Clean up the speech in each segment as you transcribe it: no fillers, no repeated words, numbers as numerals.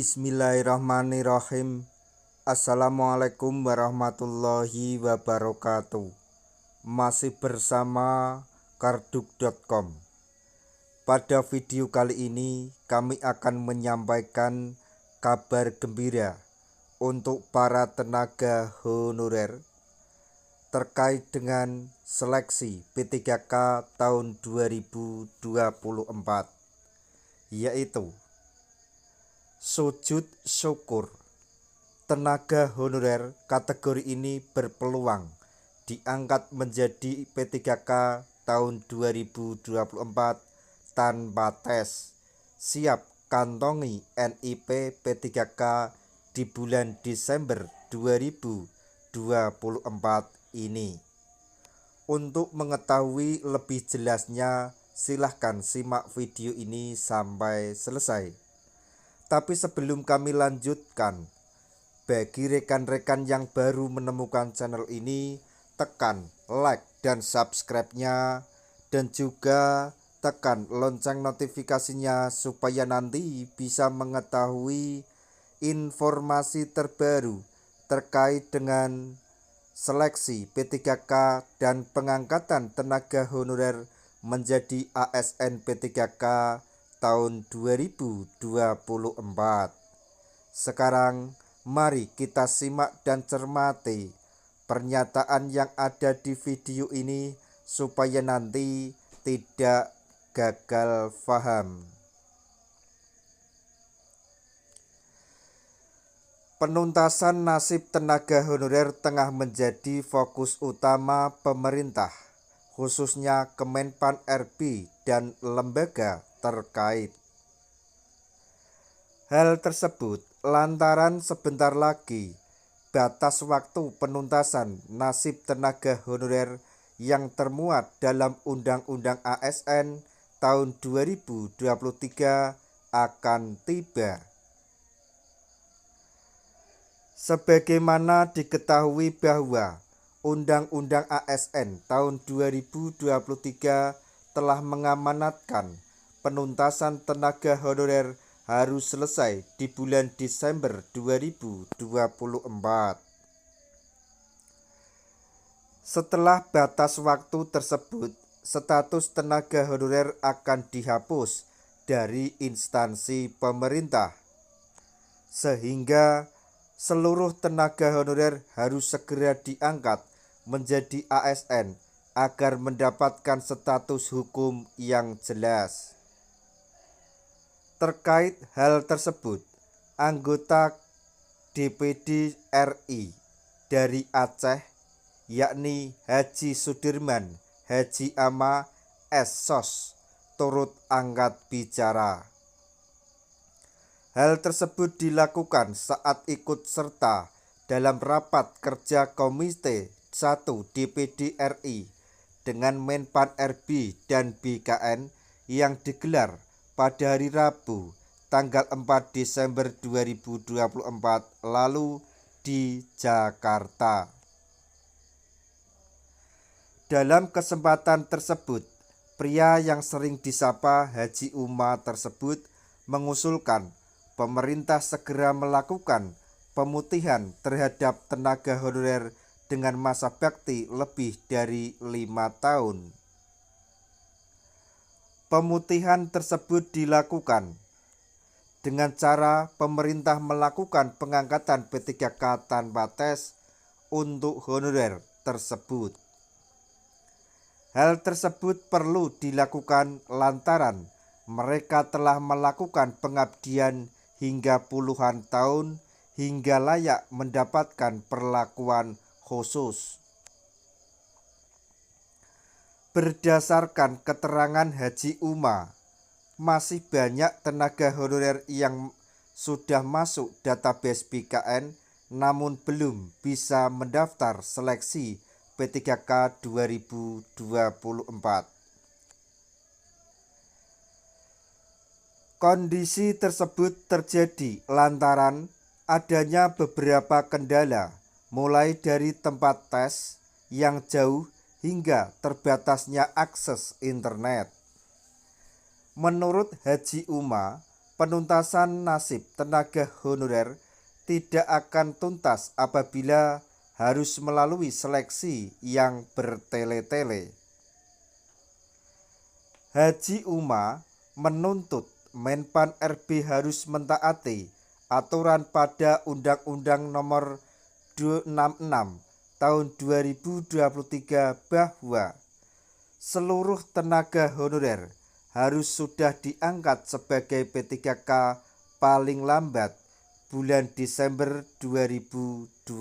Bismillahirrahmanirrahim. Assalamualaikum warahmatullahi wabarakatuh. Masih bersama karduk.com. Pada video kali ini kami akan menyampaikan kabar gembira untuk para tenaga honorer terkait dengan seleksi P3K tahun 2024, yaitu sujud syukur. Tenaga honorer kategori ini berpeluang diangkat menjadi P3K tahun 2024 tanpa tes. Siap kantongi NIP P3K di bulan Desember 2024 ini. Untuk mengetahui lebih jelasnya, silahkan simak video ini sampai selesai. Tapi sebelum kami lanjutkan, bagi rekan-rekan yang baru menemukan channel ini, tekan like dan subscribe-nya, dan juga tekan lonceng notifikasinya supaya nanti bisa mengetahui informasi terbaru terkait dengan seleksi P3K dan pengangkatan tenaga honorer menjadi ASN P3K tahun 2024. Sekarang mari kita simak dan cermati pernyataan yang ada di video ini supaya nanti tidak gagal paham. Penuntasan nasib tenaga honorer tengah menjadi fokus utama pemerintah, khususnya Kemenpan RB dan lembaga terkait. Hal tersebut lantaran sebentar lagi batas waktu penuntasan nasib tenaga honorer yang termuat dalam Undang-Undang ASN tahun 2023 akan tiba. Sebagaimana diketahui bahwa Undang-Undang ASN tahun 2023 telah mengamanatkan penuntasan tenaga honorer harus selesai di bulan Desember 2024. Setelah batas waktu tersebut, status tenaga honorer akan dihapus dari instansi pemerintah, sehingga seluruh tenaga honorer harus segera diangkat menjadi ASN agar mendapatkan status hukum yang jelas. Terkait hal tersebut, anggota DPD RI dari Aceh, yakni Haji Sudirman Haji Ama SSOS, turut angkat bicara. Hal tersebut dilakukan saat ikut serta dalam rapat kerja Komite 1 DPD RI dengan Menpan RB dan BKN yang digelar pada hari Rabu tanggal 4 Desember 2024 lalu di Jakarta. Dalam kesempatan tersebut, pria yang sering disapa Haji Uma tersebut mengusulkan pemerintah segera melakukan pemutihan terhadap tenaga honorer dengan masa bakti lebih dari 5 tahun. Pemutihan tersebut dilakukan dengan cara pemerintah melakukan pengangkatan P3K tanpa tes untuk honorer tersebut. Hal tersebut perlu dilakukan lantaran mereka telah melakukan pengabdian hingga puluhan tahun hingga layak mendapatkan perlakuan khusus. Berdasarkan keterangan Haji Uma, masih banyak tenaga honorer yang sudah masuk database BKN namun belum bisa mendaftar seleksi P3K 2024. Kondisi tersebut terjadi lantaran adanya beberapa kendala, mulai dari tempat tes yang jauh hingga terbatasnya akses internet. Menurut Haji Uma, penuntasan nasib tenaga honorer tidak akan tuntas apabila harus melalui seleksi yang bertele-tele. Haji Uma menuntut Menpan RB harus mentaati aturan pada Undang-Undang Nomor 266 Tahun 2023 bahwa seluruh tenaga honorer harus sudah diangkat sebagai P3K paling lambat bulan Desember 2024.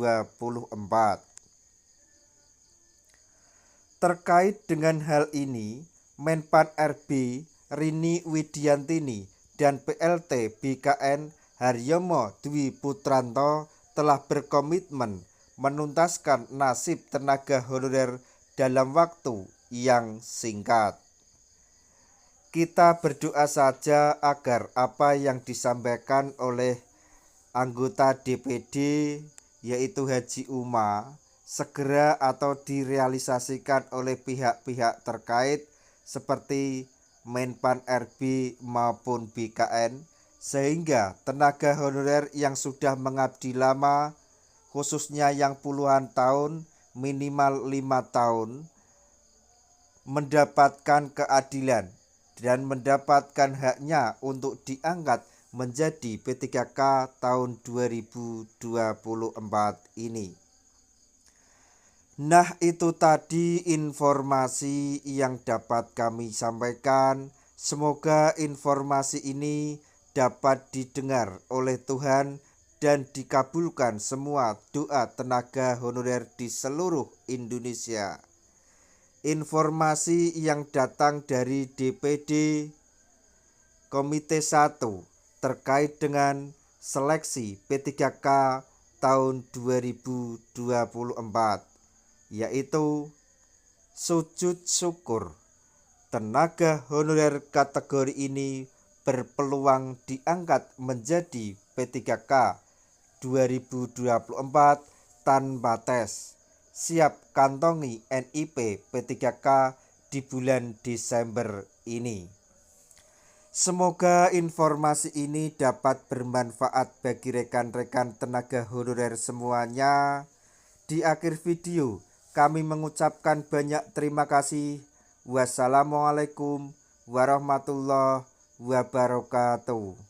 Terkait dengan hal ini, Menpan RB Rini Widiantini dan PLT BKN Haryomo Dwi Putranto telah berkomitmen menuntaskan nasib tenaga honorer dalam waktu yang singkat. Kita berdoa saja agar apa yang disampaikan oleh anggota DPD yaitu Haji Uma segera atau direalisasikan oleh pihak-pihak terkait seperti Menpan RB maupun BKN, sehingga tenaga honorer yang sudah mengabdi lama, khususnya yang puluhan tahun, minimal 5 tahun, mendapatkan keadilan dan mendapatkan haknya untuk diangkat menjadi P3K tahun 2024 ini. Nah, itu tadi informasi yang dapat kami sampaikan. Semoga informasi ini dapat didengar oleh Tuhan dan dikabulkan semua doa tenaga honorer di seluruh Indonesia. Informasi yang datang dari DPD Komite 1 terkait dengan seleksi P3K tahun 2024. Yaitu sujud syukur tenaga honorer kategori ini berpeluang diangkat menjadi P3K 2024 tanpa tes, siap kantongi NIP P3K di bulan Desember ini. Semoga informasi ini dapat bermanfaat bagi rekan-rekan tenaga honorer semuanya. Di akhir video kami mengucapkan banyak terima kasih. Wassalamualaikum warahmatullahi wabarakatuh.